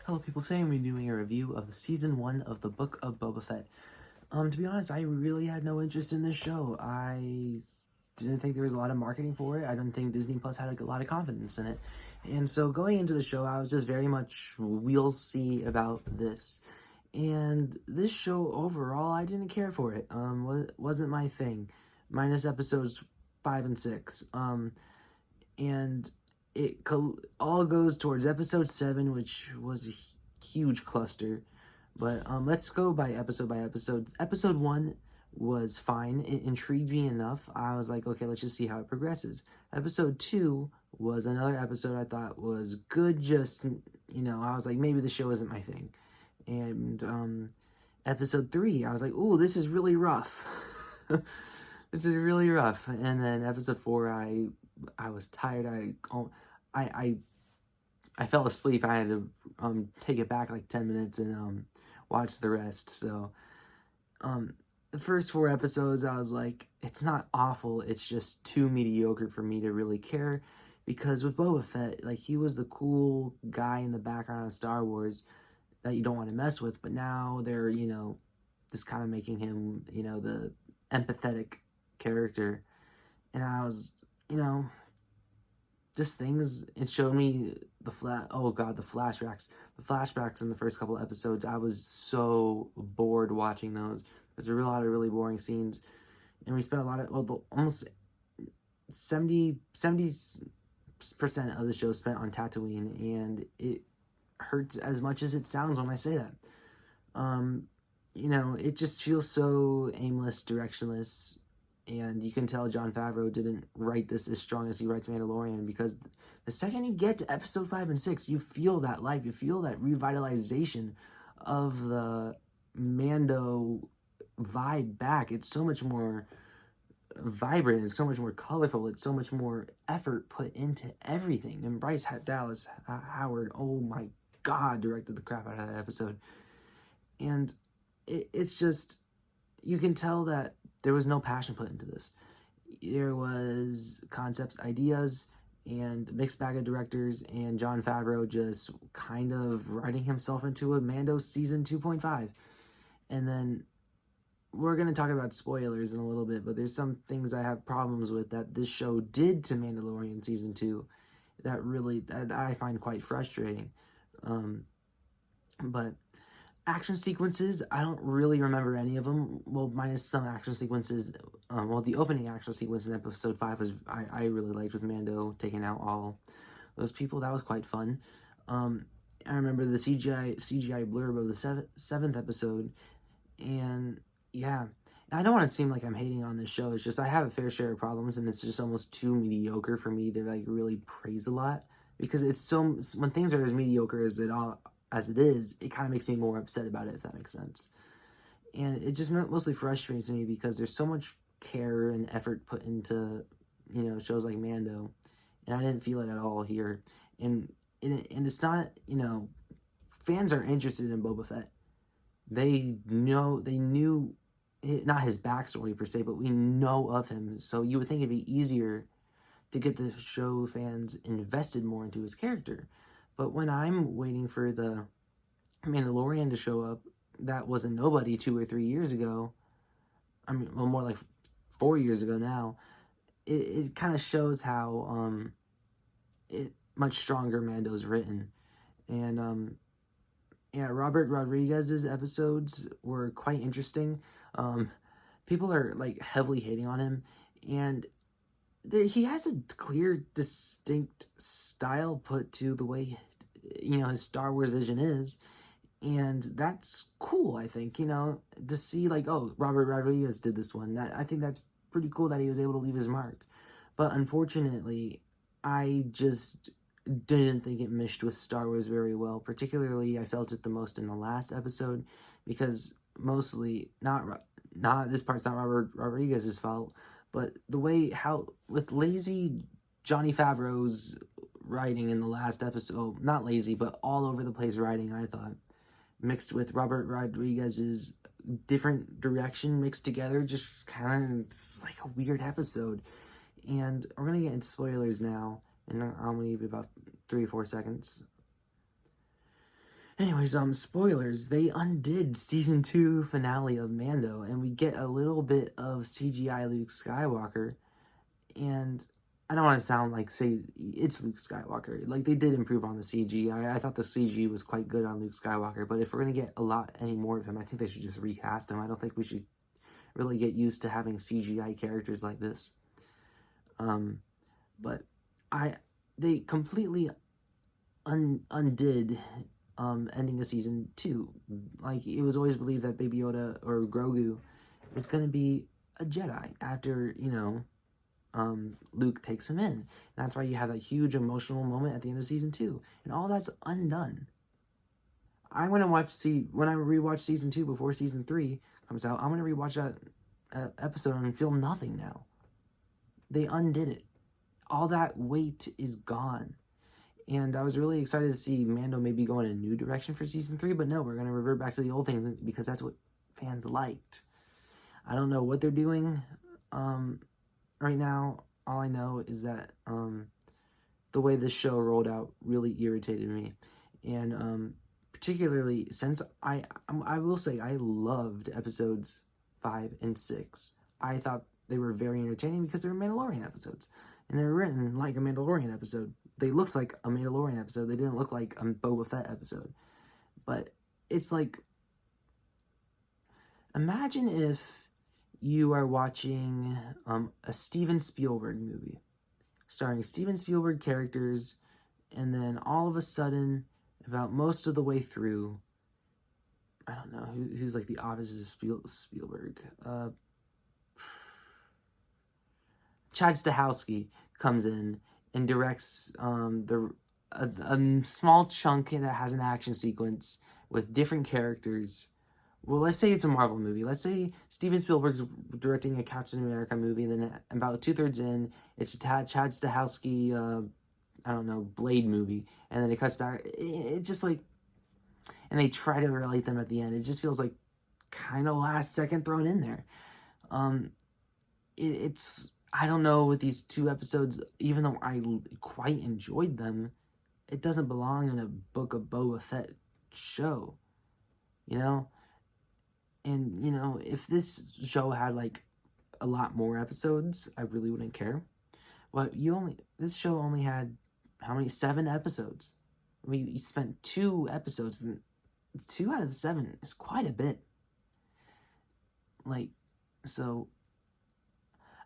Hello people, today I'm doing a review of the season 1 of the Book of Boba Fett. To be honest, I really had no interest in this show. I didn't think there was a lot of marketing for it. I didn't think Disney Plus had a lot of confidence in it. And so going into the show, I was just very much, we'll see about this. And this show overall, I didn't care for it. Wasn't my thing. Minus episodes 5 and 6. And it all goes towards episode 7, which was a huge cluster. But let's go by episode. Episode 1 was fine. It intrigued me enough. I was like, okay, let's just see how it progresses. Episode 2 was another episode I thought was good. Just, I was like, maybe the show isn't my thing. And episode 3, I was like, ooh, this is really rough. This is really rough. And then episode 4, I was tired. I fell asleep. I had to take it back like 10 minutes and watch the rest. So the first 4 episodes, I was like, it's not awful. It's just too mediocre for me to really care. Because with Boba Fett, like, he was the cool guy in the background of Star Wars that you don't want to mess with. But now they're, just kind of making him, the empathetic character. And I was, just things, it showed me the flashbacks. The flashbacks in the first couple episodes, I was so bored watching those. There's a lot of really boring scenes. And we spent a lot of, almost 70% of the show spent on Tatooine. And it hurts as much as it sounds when I say that. It just feels so aimless, directionless. And you can tell Jon Favreau didn't write this as strong as he writes Mandalorian, because the second you get to episode 5 and 6, you feel that life, you feel that revitalization of the Mando vibe back. It's so much more vibrant, it's so much more colorful, it's so much more effort put into everything. And Bryce Dallas Howard, oh my God, directed the crap out of that episode. And it's just, you can tell that there was no passion put into this. There was concepts, ideas, and mixed bag of directors, and Jon Favreau just kind of writing himself into a Mando season 2.5. And then we're going to talk about spoilers in a little bit, but there's some things I have problems with that this show did to Mandalorian season 2 that I find quite frustrating. But action sequences, I don't really remember any of them. Well, minus some action sequences. The opening action sequence in episode 5 was I really liked, with Mando taking out all those people. That was quite fun. I remember the CGI blurb of the 7th episode, and yeah. I don't want to seem like I'm hating on this show. It's just I have a fair share of problems, and it's just almost too mediocre for me to like really praise a lot, because it's so, when things are as mediocre as it is, it kind of makes me more upset about it, if that makes sense. And it just mostly frustrates me because there's so much care and effort put into, shows like Mando, and I didn't feel it at all here. And it's not, fans are interested in Boba Fett. They knew, not his backstory per se, but we know of him. So you would think it'd be easier to get the show fans invested more into his character. But when I'm waiting for the Mandalorian to show up, that was a nobody 2 or 3 years ago. I mean, well, more like 4 years ago now. It kind of shows how much stronger Mando's written. And Robert Rodriguez's episodes were quite interesting. People are like heavily hating on him, and he has a clear, distinct style put to the way, his Star Wars vision is. And that's cool, I think, to see like, oh, Robert Rodriguez did this one. I think that's pretty cool that he was able to leave his mark. But unfortunately, I just didn't think it meshed with Star Wars very well. Particularly, I felt it the most in the last episode, because mostly, this part's not Robert Rodriguez's fault, but the way with lazy Johnny Favreau's writing in the last episode, not lazy, but all over the place writing, I thought, mixed with Robert Rodriguez's different direction mixed together, just kind of, it's like a weird episode. And we're going to get into spoilers now, and I'll leave about 3 or 4 seconds. Anyways, spoilers. They undid season 2 finale of Mando, and we get a little bit of CGI Luke Skywalker. And I don't want to sound like say it's Luke Skywalker. Like, they did improve on the CG. I thought the CG was quite good on Luke Skywalker. But if we're gonna get any more of him, I think they should just recast him. I don't think we should really get used to having CGI characters like this. But they completely undid ending of season 2. Like, it was always believed that Baby Yoda or Grogu is going to be a Jedi after, Luke takes him in. And that's why you have that huge emotional moment at the end of season 2. And all that's undone. I'm going to when I rewatch season 2 before season 3 comes out, I'm going to rewatch that episode and feel nothing now. They undid it. All that weight is gone. And I was really excited to see Mando maybe go in a new direction for season 3, but no, we're going to revert back to the old thing because that's what fans liked. I don't know what they're doing right now. All I know is that the way this show rolled out really irritated me. And particularly since I will say I loved episodes 5 and 6. I thought they were very entertaining because they were Mandalorian episodes. And they were written like a Mandalorian episode. They looked like a Mandalorian episode. They didn't look like a Boba Fett episode. But it's like, imagine if you are watching a Steven Spielberg movie starring Steven Spielberg characters, and then all of a sudden, about most of the way through, I don't know, who's like the opposite of Spielberg. Chad Stahelski comes in and directs a small chunk that has an action sequence with different characters. Well, let's say it's a Marvel movie. Let's say Steven Spielberg's directing a Captain America movie, and then about 2/3 in, it's Chad Stahelski, Blade movie, and then it cuts back. It's just like, and they try to relate them at the end. It just feels like kind of last second thrown in there. It's I don't know, with these 2 episodes, even though I quite enjoyed them, it doesn't belong in a Book of Boba Fett show, And, if this show had, like, a lot more episodes, I really wouldn't care. But this show only had, 7 episodes? I mean, you spent 2 episodes, and 2 out of the 7 is quite a bit. Like, so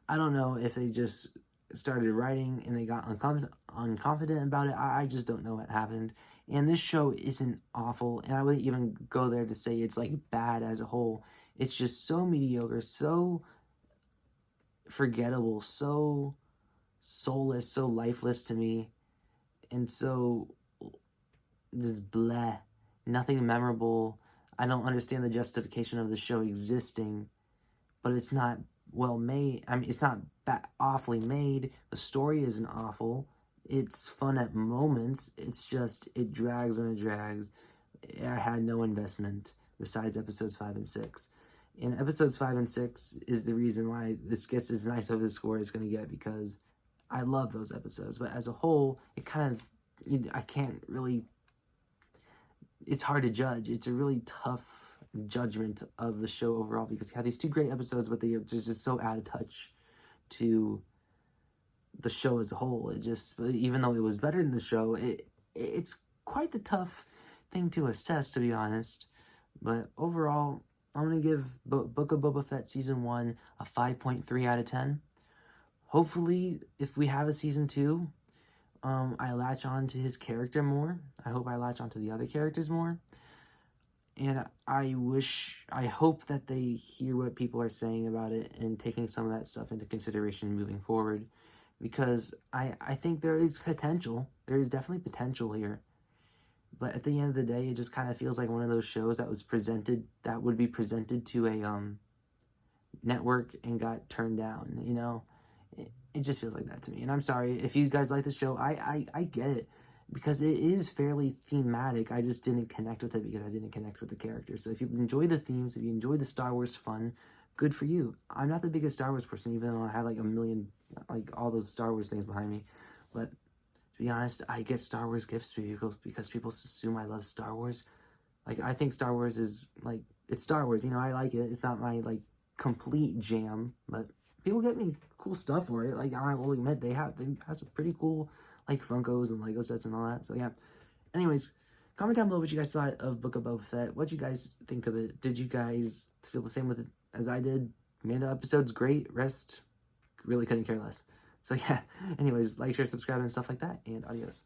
I don't know if they just started writing and they got unconfident about it. I just don't know what happened. And this show isn't awful, and I wouldn't even go there to say it's like bad as a whole. It's just so mediocre, so forgettable, so soulless, so lifeless to me, and so just bleh. Nothing memorable. I don't understand the justification of the show existing, but it's not well made. I mean, it's not that awfully made. The story isn't awful. It's fun at moments. It's just, it drags and it drags. I had no investment besides episodes 5 and 6. And episodes 5 and 6 is the reason why this gets as nice of a score as it's going to get, because I love those episodes. But as a whole, it kind of, I can't really, it's hard to judge. It's a really tough judgment of the show overall, because you have these 2 great episodes, but they are just so out of touch to the show as a whole. It just, even though it was better than the show, it's quite the tough thing to assess, to be honest. But overall, I'm going to give Book of Boba Fett Season 1 a 5.3 out of 10. Hopefully, if we have a Season 2, I latch on to his character more. I hope I latch on to the other characters more. And I hope that they hear what people are saying about it and taking some of that stuff into consideration moving forward. Because I think there is potential. There is definitely potential here. But at the end of the day, it just kind of feels like one of those shows that would be presented to a network and got turned down, It just feels like that to me. And I'm sorry, if you guys like the show, I get it. Because it is fairly thematic. I just didn't connect with it because I didn't connect with the characters. So if you enjoy the themes, if you enjoy the Star Wars fun, good for you. I'm not the biggest Star Wars person, even though I have like a million, like all those Star Wars things behind me. But to be honest, I get Star Wars gifts because people assume I love Star Wars. Like, I think Star Wars is, like, it's Star Wars, you know, I like it. It's not my, like, complete jam, but people get me cool stuff for it. Like, I will admit, they have some pretty cool, like, Funkos and Lego sets and all that. So, yeah. Anyways, comment down below what you guys thought of Book of Boba Fett. What you guys think of it? Did you guys feel the same with it as I did? Mando episode's great. Rest, really couldn't care less. So, yeah. Anyways, like, share, subscribe, and stuff like that. And adios.